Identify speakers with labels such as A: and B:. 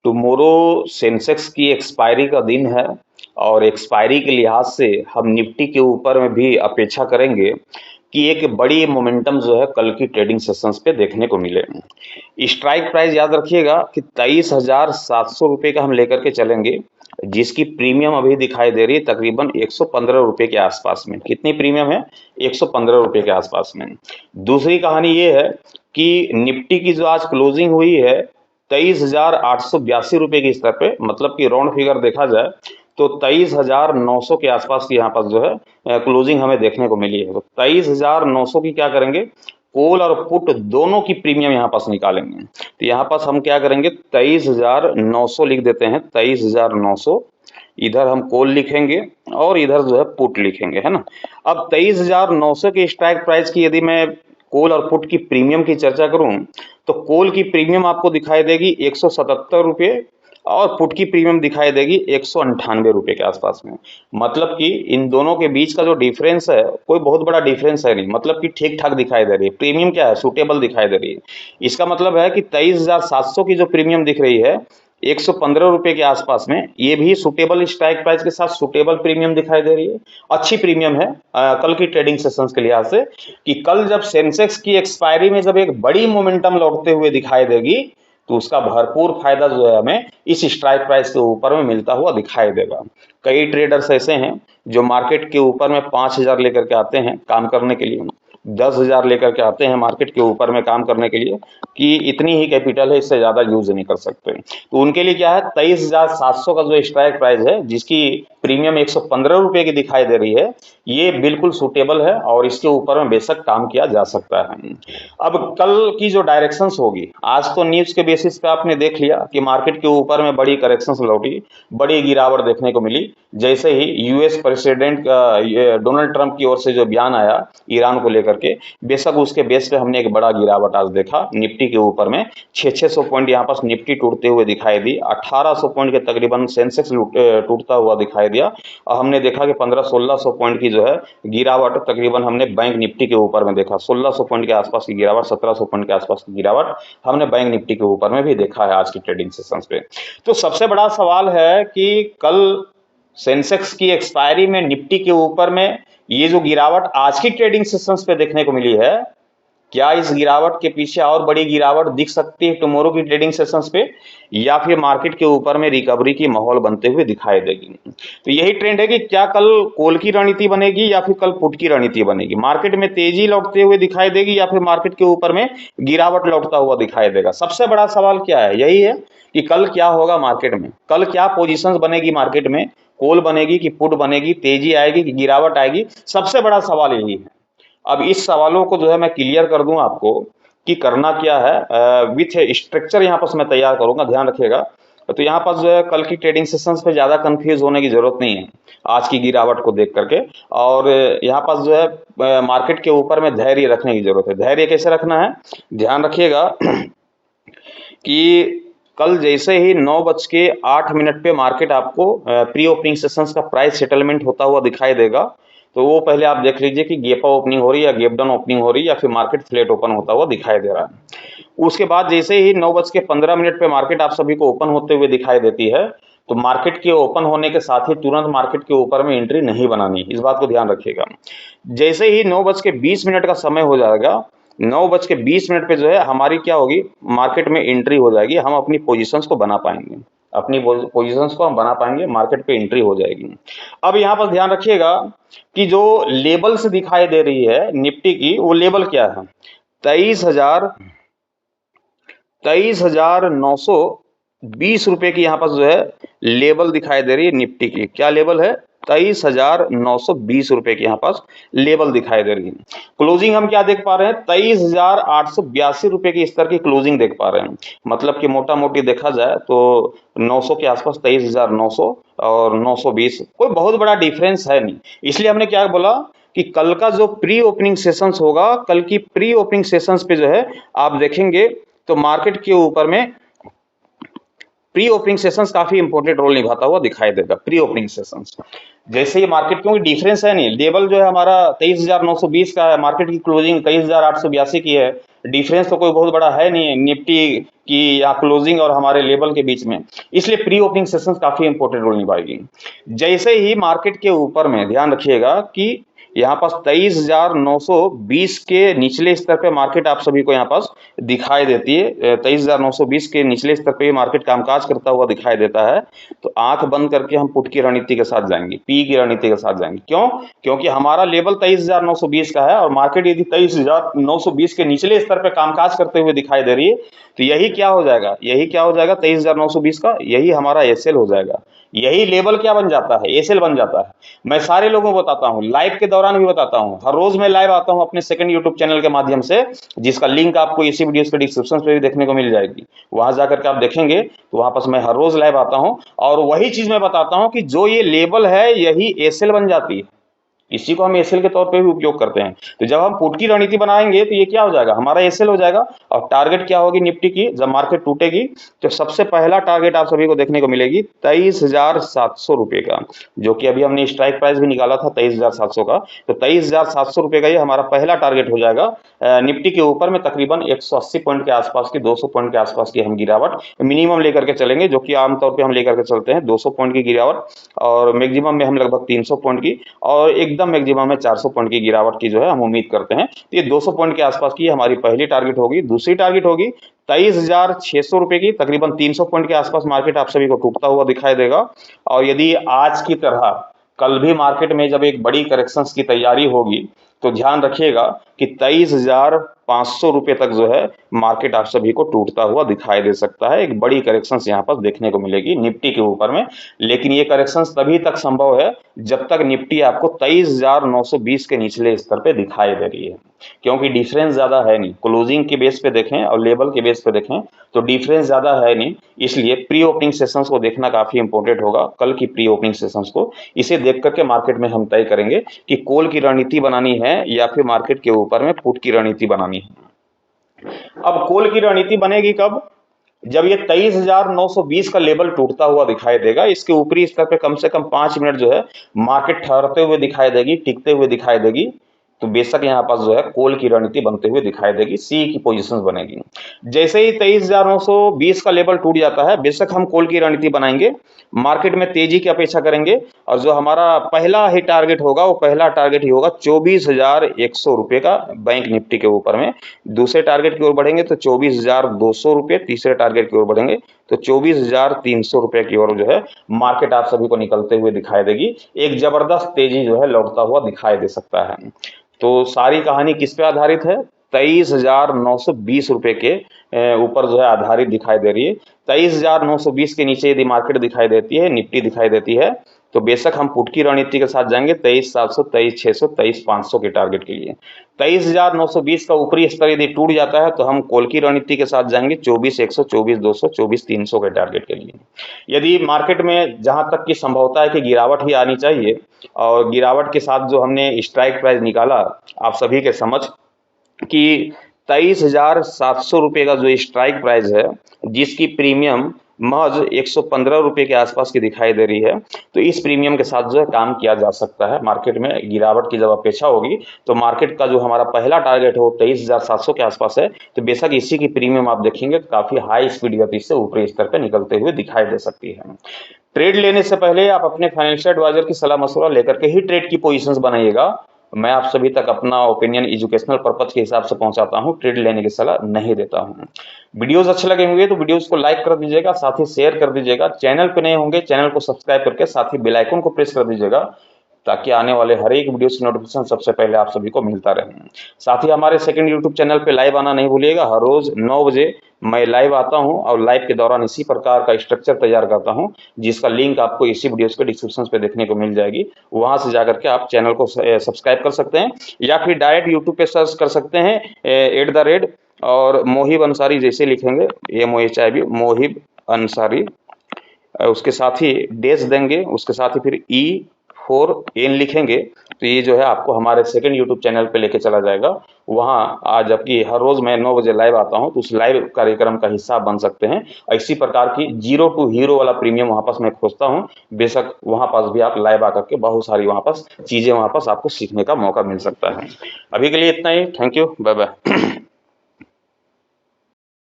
A: Tomorrow Sensex की expiry का दिन है और एक्सपायरी के लिहाज से हम निफ्टी के ऊपर में भी अपेक्षा करेंगे कि एक बड़ी मोमेंटम जो है कल की ट्रेडिंग सेशंस पे देखने को मिले। स्ट्राइक प्राइस याद रखिएगा कि 23,700 रुपये का हम लेकर के चलेंगे, जिसकी प्रीमियम अभी दिखाई दे रही है तकरीबन 115 रुपये के आसपास में। कितनी प्रीमियम है? 115 रुपये के आसपास में। दूसरी कहानी ये है कि निफ्टी की जो आज क्लोजिंग हुई है 23,882 रुपये के स्तर पे, मतलब कि राउंड फिगर देखा जाए तो 23,900 के आसपास की यहाँ पर जो है क्लोजिंग हमें देखने को मिली है। तो 23,900 की क्या करेंगे, कॉल और पुट दोनों की प्रीमियम यहाँ पास निकालेंगे। तो यहाँ पास हम क्या करेंगे, 23,900 लिख देते हैं। 23,900 इधर हम कॉल लिखेंगे और इधर जो है पुट लिखेंगे, है ना। अब 23,900 के स्ट्राइक प्राइस की यदि मैं कॉल और पुट की प्रीमियम की चर्चा करूं तो कॉल की प्रीमियम आपको दिखाई देगी 177 रुपये और पुट की प्रीमियम दिखाई देगी 198 रुपये के आसपास में। मतलब कि इन दोनों के बीच का जो डिफरेंस है कोई बहुत बड़ा डिफरेंस है नहीं, मतलब कि ठीक ठाक दिखाई दे रही है। प्रीमियम क्या है, सुटेबल दिखाई दे रही है। इसका मतलब है कि 23,700 की जो प्रीमियम दिख रही है 115 रुपये के आसपास में, ये भी सुटेबल स्ट्राइक प्राइस के साथ सुटेबल प्रीमियम दिखाई दे रही है। अच्छी प्रीमियम है कल की ट्रेडिंग सेशंस के लिहाज से, कि कल जब सेंसेक्स की एक्सपायरी में जब एक बड़ी मोमेंटम लौटते हुए दिखाई देगी तो उसका भरपूर फायदा जो है हमें इस स्ट्राइक प्राइस के ऊपर में मिलता हुआ दिखाई देगा। कई ट्रेडर्स ऐसे हैं जो मार्केट के ऊपर में 5,000 लेकर के आते हैं काम करने के लिए, 10,000 लेकर के आते हैं मार्केट के ऊपर में काम करने के लिए, कि इतनी ही कैपिटल है, इससे ज्यादा यूज नहीं कर सकते। तो उनके लिए क्या है, 23,700 का जो स्ट्राइक प्राइस है जिसकी प्रीमियम 115 रुपये की दिखाई दे रही है, ये बिल्कुल सूटेबल है और इसके ऊपर में बेशक काम किया जा सकता है। अब कल की जो डायरेक्शंस होगी, आज तो न्यूज के बेसिस पे आपने देख लिया कि मार्केट के ऊपर में बड़ी करेक्शंस लौटी, बड़ी गिरावट देखने को मिली। जैसे ही यूएस प्रेसिडेंट डोनाल्ड ट्रंप की ओर से जो बयान आया ईरान को लेकर के, बेशक उसके बेस पे हमने एक बड़ा गिरावट आज देखा निफ्टी के ऊपर में। 600 पॉइंट यहाँ पास निफ्टी टूटते हुए दिखाई दी, 1800 पॉइंट के तकरीबन सेंसेक्स टूटता हुआ दिखाई दिया और हमने देखा कि 1500-1600 पॉइंट की जो है गिरावट तकरीबन हमने बैंक निफ्टी के ऊपर में देखा। 1600 पॉइंट के आसपास की गिरावट, 1700 पॉइंट के आसपास की गिरावट हमने बैंक निफ्टी के ऊपर में भी देखा है आज की ट्रेडिंग सेशंस पे। तो सबसे बड़ा सवाल है कि कल सेंसेक्स की एक्सपायरी में निफ्टी के ऊपर में ये जो गिरावट आज की ट्रेडिंग सेशंस पे देखने को मिली है, क्या इस गिरावट के पीछे और बड़ी गिरावट दिख सकती है टुमारो की ट्रेडिंग सेशंस पे, या फिर मार्केट के ऊपर में रिकवरी की माहौल बनते हुए दिखाई देगी। तो यही ट्रेंड है कि क्या कल कॉल की रणनीति बनेगी या फिर कल पुट की रणनीति बनेगी। मार्केट में तेजी लौटते हुए दिखाई देगी या फिर मार्केट के ऊपर में गिरावट लौटता हुआ दिखाई देगा। सबसे बड़ा सवाल क्या है, यही है कि कल क्या होगा मार्केट में, कल क्या पोजिशन बनेगी मार्केट में, कॉल बनेगी कि पुट बनेगी, तेजी आएगी कि गिरावट आएगी। सबसे बड़ा सवाल यही है। अब इस सवालों को जो है मैं क्लियर कर दूं आपको कि करना क्या है, विथ स्ट्रक्चर यहाँ पर मैं तैयार करूंगा, ध्यान रखिएगा। तो यहाँ पर जो है कल की ट्रेडिंग सेशंस पे ज्यादा कंफ्यूज होने की जरूरत नहीं है आज की गिरावट को देख करके। और यहाँ पर जो है मार्केट के ऊपर में धैर्य रखने की जरूरत है। धैर्य कैसे रखना है, ध्यान रखिएगा कि कल जैसे ही 9:08 पे मार्केट आपको प्री ओपनिंग सेशंस का प्राइस सेटलमेंट होता हुआ दिखाई देगा, तो वो पहले आप देख लीजिए कि गैप अप ओपनिंग हो रही है या गैप डाउन ओपनिंग हो रही है या फिर मार्केट फ्लैट ओपन होता हुआ दिखाई दे रहा है। उसके बाद जैसे ही 9:15 पे मार्केट आप सभी को ओपन होते हुए दिखाई देती है, तो मार्केट के ओपन होने के साथ ही तुरंत मार्केट के ऊपर में एंट्री नहीं बनानी, इस बात को ध्यान रखिएगा। जैसे ही 9:20 का समय हो जाएगा, 9:20 पे जो है हमारी क्या होगी, मार्केट में एंट्री हो जाएगी, हम अपनी पोजीशंस को बना पाएंगे, अपनी पोजीशंस को हम बना पाएंगे, मार्केट पे एंट्री हो जाएगी। अब यहाँ पर ध्यान रखिएगा कि जो लेवल्स दिखाई दे रही है निफ्टी की, वो लेवल क्या है, 23,920 रुपए की यहाँ पर जो है लेवल दिखाई दे रही है निफ्टी की। क्या लेवल है, 23,920 रुपए की यहाँ पास लेवल दिखाई दे रही है। क्लोजिंग हम क्या देख पा रहे हैं, 23,882 रुपए की स्तर की क्लोजिंग देख पा रहे हैं। मतलब कि मोटा मोटी देखा जाए तो 900 के आसपास 23,900 और 920, कोई बहुत बड़ा डिफरेंस है नहीं। इसलिए हमने क्या बोला कि कल का जो प्री ओपनिंग सेशंस होगा, कल की प्री ओपनिंग सेशंस पे जो है आप देखेंगे तो मार्केट के ऊपर में प्री ओपनिंग सेशंस काफी इंपॉर्टेंट रोल निभाता हुआ दिखाई देगा। प्री ओपनिंग सेशंस जैसे ये मार्केट, क्योंकि डिफरेंस है नहीं, लेवल जो है हमारा 23,920 का है, मार्केट की क्लोजिंग 23,882 की है, डिफरेंस तो कोई बहुत बड़ा है नहीं निफ्टी की या क्लोजिंग और हमारे लेवल के बीच में, इसलिए प्री ओपनिंग सेशंस काफी इंपॉर्टेंट रोल निभाएगी। जैसे ही मार्केट के ऊपर में ध्यान रखिएगा कि यहाँ पास 23,920 के निचले स्तर पे मार्केट आप सभी को यहाँ पास दिखाई देती है। 23,920 के निचले स्तर पे मार्केट कामकाज करता हुआ दिखाई देता है, तो आंख बंद करके हम पुट की रणनीति के साथ जाएंगे, पी की रणनीति के साथ जाएंगे। क्यों? क्योंकि हमारा लेवल 23,920 का है और मार्केट यदि 23,920 के निचले स्तर पे कामकाज करते हुए दिखाई दे रही है, तो यही क्या हो जाएगा, 23,920 का यही हमारा एसएल हो जाएगा। यही लेवल क्या बन जाता है, एसएल बन जाता है। मैं सारे लोगों को बताता हूँ, लाइव के दौरान भी बताता हूँ, हर रोज मैं लाइव आता हूँ अपने सेकंड यूट्यूब चैनल के माध्यम से, जिसका लिंक आपको इसी वीडियो के डिस्क्रिप्शन पे भी देखने को मिल जाएगी। वहां जाकर के आप देखेंगे तो वहां पर मैं हर रोज लाइव आता हूँ और वही चीज मैं बताता हूँ कि जो ये लेवल है यही एसएल बन जाती है, इसी को हम एसएल के तौर पे भी उपयोग करते हैं। तो जब हम पुट की रणनीति बनाएंगे तो ये क्या हो जाएगा, हमारा एसएल हो जाएगा। और टारगेट क्या होगी निफ्टी की, जब मार्केट टूटेगी तो सबसे पहला टारगेट आप सभी को देखने को मिलेगी 23,700 रुपए का, जो कि अभी हमने स्ट्राइक प्राइस भी निकाला था 23,700 का। तो 23,700 रुपए का ये हमारा पहला टारगेट हो जाएगा। निफ्टी के ऊपर में तकरीबन 180 पॉइंट के आसपास की, 200 पॉइंट के आसपास की हम गिरावट मिनिमम लेकर के चलेंगे, जो कि आमतौर पर हम लेकर के चलते हैं 200 पॉइंट की गिरावट, और मैक्सिमम में हम लगभग 300 पॉइंट की, और एकदम मैक्सिमम में 400 पॉइंट की गिरावट की जो है हम उम्मीद करते हैं। तो ये 200 पॉइंट के आसपास की हमारी पहली टारगेट होगी। दूसरी टारगेट होगी 23,600 रुपए की, तकरीबन 300 पॉइंट के आसपास मार्केट आप सभी को टूटता हुआ दिखाई देगा। और यदि आज की तरह कल भी मार्केट में जब एक बड़ी करेक्शन की तैयारी होगी तो ध्यान रखिएगा कि 23,500 रुपए तक जो है मार्केट आप सभी को टूटता हुआ दिखाई दे सकता है। एक बड़ी करेक्शन यहाँ पर देखने को मिलेगी निफ्टी के ऊपर में, लेकिन ये करेक्शन तभी तक संभव है जब तक निफ्टी आपको 23,920 के निचले स्तर पे दिखाई दे रही है, क्योंकि डिफरेंस ज्यादा है नहीं। क्लोजिंग के बेस पे देखें और लेवल के बेस पे देखें तो डिफरेंस ज्यादा है नहीं, इसलिए प्री ओपनिंग सेशंस को देखना काफी इंपॉर्टेंट होगा। कल की प्री ओपनिंग सेशंस को, इसे देख करके मार्केट में हम तय करेंगे कि कॉल की रणनीति बनानी है या फिर मार्केट के ऊपर में पुट की रणनीति बनानी है। अब कॉल की रणनीति बनेगी कब, जब ये 23,920 का लेवल टूटता हुआ दिखाई देगा, इसके ऊपरी स्तर पे कम से कम 5 मिनट जो है मार्केट ठहरते हुए दिखाई देगी, टिकते हुए दिखाई देगी, तो बेशक यहाँ पास जो है कॉल की रणनीति बनते हुए दिखाई देगी, सी की पोजीशंस बनेगी। जैसे ही 23,920 का लेवल टूट जाता है, बेशक हम कॉल की रणनीति बनाएंगे, मार्केट में तेजी की अपेक्षा करेंगे, और जो हमारा पहला ही टारगेट होगा वो पहला टारगेट ही होगा 24,100 रुपए का बैंक निफ्टी के ऊपर में। दूसरे टारगेट की ओर बढ़ेंगे तो 24,200 रुपए, तीसरे टारगेट की ओर बढ़ेंगे तो 24,300 रुपए की ओर जो है मार्केट आप सभी को निकलते हुए दिखाई देगी। एक जबरदस्त तेजी जो है लौटता हुआ दिखाई दे सकता है। तो सारी कहानी किस पे आधारित है, 23,920 रुपए के ऊपर जो है आधारित दिखाई दे रही है। 23,920 के नीचे यदि मार्केट दिखाई देती है, निफ्टी दिखाई देती है, तो बेशक हम पुट की रणनीति के साथ जाएंगे 23,700, 23,600, 23,500 के टारगेट के लिए। 23,920 का ऊपरी स्तर यदि टूट जाता है तो हम कॉल की रणनीति के साथ जाएंगे 24,100, 24,200, 24,300 के टारगेट के लिए। यदि मार्केट में जहां तक की संभवता है कि गिरावट ही आनी चाहिए, और गिरावट के साथ जो हमने स्ट्राइक प्राइस निकाला आप सभी के समझ कि 23,700 रुपए का जो स्ट्राइक प्राइस है, जिसकी प्रीमियम महज 115 रुपए के आसपास की दिखाई दे रही है, तो इस प्रीमियम के साथ जो है काम किया जा सकता है। मार्केट में गिरावट की जब अपेक्षा होगी तो मार्केट का जो हमारा पहला टारगेट है वो 23,700 के आसपास है, तो बेशक इसी की प्रीमियम आप देखेंगे तो काफी हाई स्पीड गति से ऊपरी स्तर पर निकलते हुए दिखाई दे सकती है। ट्रेड लेने से पहले आप अपने फाइनेंशियल एडवाइजर की सलाह मशवरा लेकर के ही ट्रेड की पोजीशंस बनाइएगा। मैं आप सभी तक अपना ओपिनियन एजुकेशनल पर्पज के हिसाब से पहुंचाता हूं, ट्रेड लेने की सलाह नहीं देता हूं। वीडियोस अच्छे लगे होंगे तो वीडियोस को लाइक कर दीजिएगा, साथ ही शेयर कर दीजिएगा। चैनल पे नए होंगे चैनल को सब्सक्राइब करके साथ ही बेल आइकन को प्रेस कर दीजिएगा, ताकि आने वाले हर एक वीडियो की नोटिफिकेशन सबसे पहले आप सभी को मिलता रहे। साथ ही हमारे सेकंड यूट्यूब चैनल पे लाइव आना नहीं भूलिएगा। हर रोज 9 बजे मैं लाइव आता हूं और लाइव के दौरान इसी प्रकार का स्ट्रक्चर तैयार करता हूं, जिसका लिंक आपको इसी वीडियो के डिस्क्रिप्शन पे देखने को मिल जाएगी। वहां से जाकर के आप चैनल को सब्सक्राइब कर सकते हैं, या फिर डायरेक्ट यूट्यूब पे सर्च कर सकते हैं @ और मोहिब अंसारी जैसे लिखेंगे, MOHIB मोहिब अंसारी, उसके साथ ही डैश देंगे, उसके साथ ही फिर 4N लिखेंगे तो ये जो है आपको हमारे सेकंड यूट्यूब चैनल पे लेके चला जाएगा। वहाँ आज जबकि हर रोज मैं 9 बजे लाइव आता हूँ तो उस लाइव कार्यक्रम का हिस्सा बन सकते हैं। इसी प्रकार की जीरो टू हीरो वाला प्रीमियम वहाँ पास मैं खोजता हूँ। बेशक वहाँ पास भी आप लाइव आकर के बहुत सारी वहाँ पास चीजें वहाँ पास आपको सीखने का मौका मिल सकता है। अभी के लिए इतना ही। Thank you, bye bye.